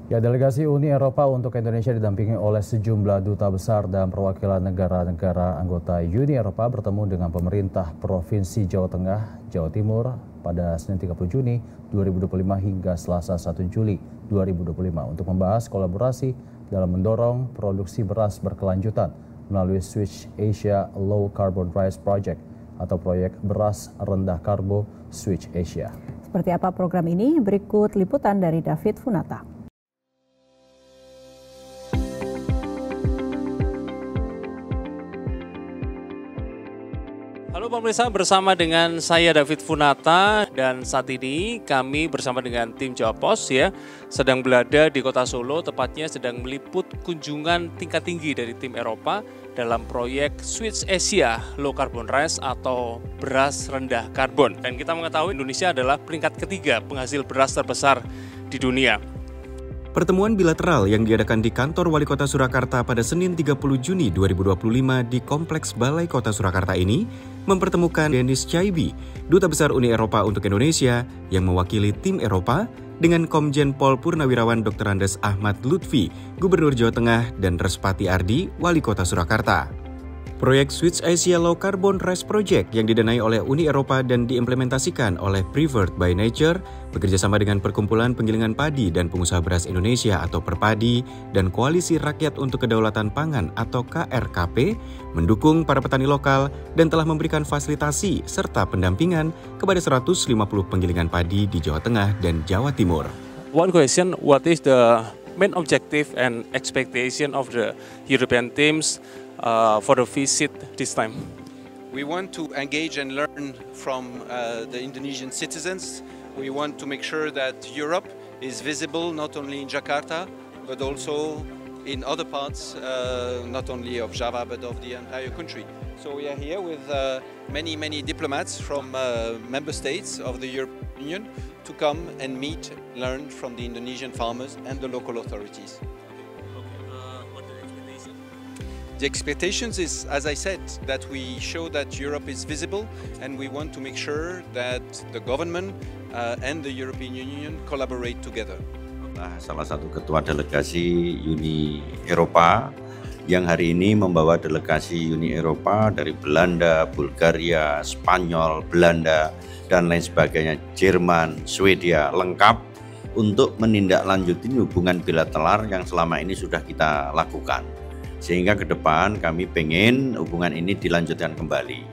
Ya, delegasi Uni Eropa untuk Indonesia didampingi oleh sejumlah duta besar dan perwakilan negara-negara anggota Uni Eropa bertemu dengan pemerintah Provinsi Jawa Tengah, Jawa Timur pada Senin 30 Juni 2025 hingga Selasa 1 Juli 2025 untuk membahas kolaborasi dalam mendorong produksi beras berkelanjutan melalui Switch Asia Low Carbon Rice Project atau proyek beras rendah karbo Switch Asia. Seperti apa program ini? Berikut liputan dari David Funata. Halo pemirsa, bersama dengan saya David Funata dan saat ini kami bersama dengan tim Jawa Pos sedang berada di kota Solo, tepatnya sedang meliput kunjungan tingkat tinggi dari tim Eropa dalam proyek Switch Asia Low Carbon Rice atau beras rendah karbon. Dan kita mengetahui Indonesia adalah peringkat ketiga penghasil beras terbesar di dunia. Pertemuan bilateral yang diadakan di kantor Wali Kota Surakarta pada Senin 30 Juni 2025 di Kompleks Balai Kota Surakarta ini mempertemukan Denis Chaibi, Duta Besar Uni Eropa untuk Indonesia yang mewakili tim Eropa, dengan Komjen Pol Purnawirawan Dr. Andes Ahmad Lutfi, Gubernur Jawa Tengah, dan Respati Ardi, Wali Kota Surakarta. Proyek Switch Asia Low Carbon Rice Project yang didanai oleh Uni Eropa dan diimplementasikan oleh Preferred by Nature bekerjasama dengan Perkumpulan Penggilingan Padi dan Pengusaha Beras Indonesia atau Perpadi dan Koalisi Rakyat untuk Kedaulatan Pangan atau KRKP mendukung para petani lokal dan telah memberikan fasilitasi serta pendampingan kepada 150 penggilingan padi di Jawa Tengah dan Jawa Timur. One question, what is the main objective and expectation of the European teams for the visit this time? We want to engage and learn from the Indonesian citizens. We want to make sure that Europe is visible not only in Jakarta but also in other parts, not only of Java but of the entire country. So we are here with many diplomats from member states of the European Union to come and meet, learn from the Indonesian farmers and the local authorities. The expectations is, as I said, that we show that Europe is visible and we want to make sure that the government and the European Union collaborate together. Salah satu ketua delegasi Uni Eropa yang hari ini membawa delegasi Uni Eropa dari Belanda, Bulgaria, Spanyol, Belanda, dan lain sebagainya, Jerman, Swedia, lengkap untuk menindaklanjuti hubungan bilateral yang selama ini sudah kita lakukan. Sehingga ke depan kami pengen hubungan ini dilanjutkan kembali.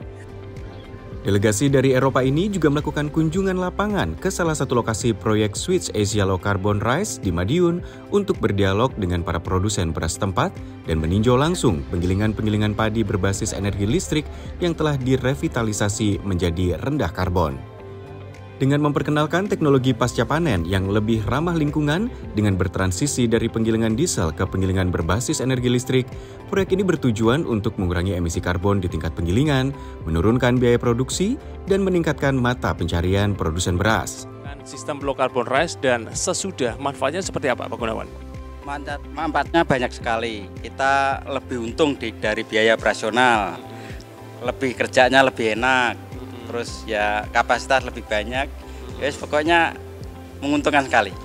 Delegasi dari Eropa ini juga melakukan kunjungan lapangan ke salah satu lokasi proyek Switch Asia Low Carbon Rice di Madiun untuk berdialog dengan para produsen beras tempat dan meninjau langsung penggilingan-penggilingan padi berbasis energi listrik yang telah direvitalisasi menjadi rendah karbon. Dengan memperkenalkan teknologi pasca panen yang lebih ramah lingkungan dengan bertransisi dari penggilingan diesel ke penggilingan berbasis energi listrik, proyek ini bertujuan untuk mengurangi emisi karbon di tingkat penggilingan, menurunkan biaya produksi, dan meningkatkan mata pencarian produsen beras. Sistem low carbon rice dan sesudah manfaatnya seperti apa, Pak Gunawan? Manfaatnya banyak sekali. Kita lebih untung dari biaya operasional, lebih kerjanya lebih enak. Terus ya kapasitas lebih banyak, pokoknya menguntungkan sekali.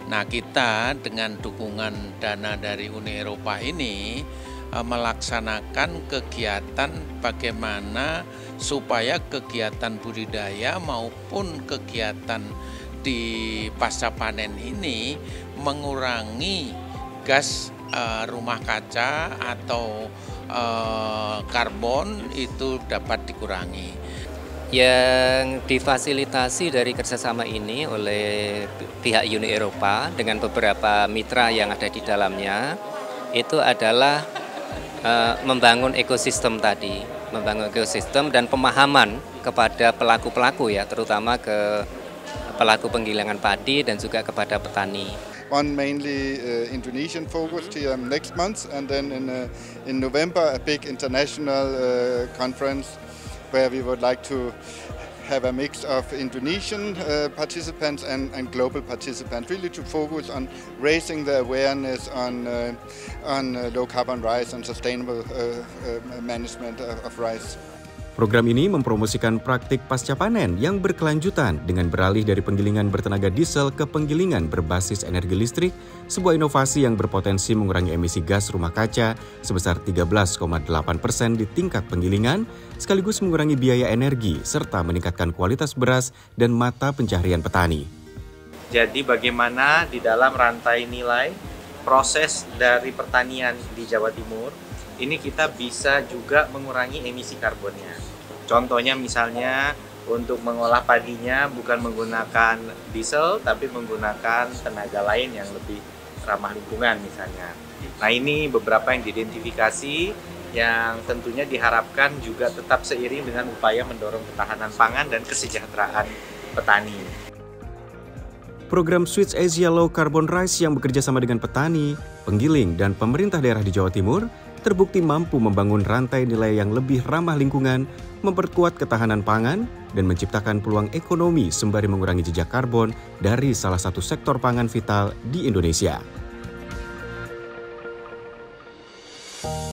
Nah, kita dengan dukungan dana dari Uni Eropa ini melaksanakan kegiatan bagaimana supaya kegiatan budidaya maupun kegiatan di pasca panen ini mengurangi gas rumah kaca atau karbon itu dapat dikurangi. Yang difasilitasi dari kerjasama ini oleh pihak Uni Eropa dengan beberapa mitra yang ada di dalamnya itu adalah membangun ekosistem tadi, membangun ekosistem dan pemahaman kepada pelaku-pelaku terutama ke pelaku penggilingan padi dan juga kepada petani. One mainly Indonesian focused here next month, and then in November a big international conference where we would like to have a mix of Indonesian participants and global participants, really to focus on raising the awareness on low carbon rice and sustainable management of rice. Program ini mempromosikan praktik pasca panen yang berkelanjutan dengan beralih dari penggilingan bertenaga diesel ke penggilingan berbasis energi listrik, sebuah inovasi yang berpotensi mengurangi emisi gas rumah kaca sebesar 13,8% di tingkat penggilingan, sekaligus mengurangi biaya energi serta meningkatkan kualitas beras dan mata pencaharian petani. Jadi bagaimana di dalam rantai nilai proses dari pertanian di Jawa Timur, ini kita bisa juga mengurangi emisi karbonnya. Contohnya misalnya untuk mengolah padinya bukan menggunakan diesel tapi menggunakan tenaga lain yang lebih ramah lingkungan misalnya. Nah ini beberapa yang diidentifikasi yang tentunya diharapkan juga tetap seiring dengan upaya mendorong ketahanan pangan dan kesejahteraan petani. Program Switch Asia Low Carbon Rice yang bekerja sama dengan petani, penggiling, dan pemerintah daerah di Jawa Timur terbukti mampu membangun rantai nilai yang lebih ramah lingkungan, memperkuat ketahanan pangan, dan menciptakan peluang ekonomi sembari mengurangi jejak karbon dari salah satu sektor pangan vital di Indonesia.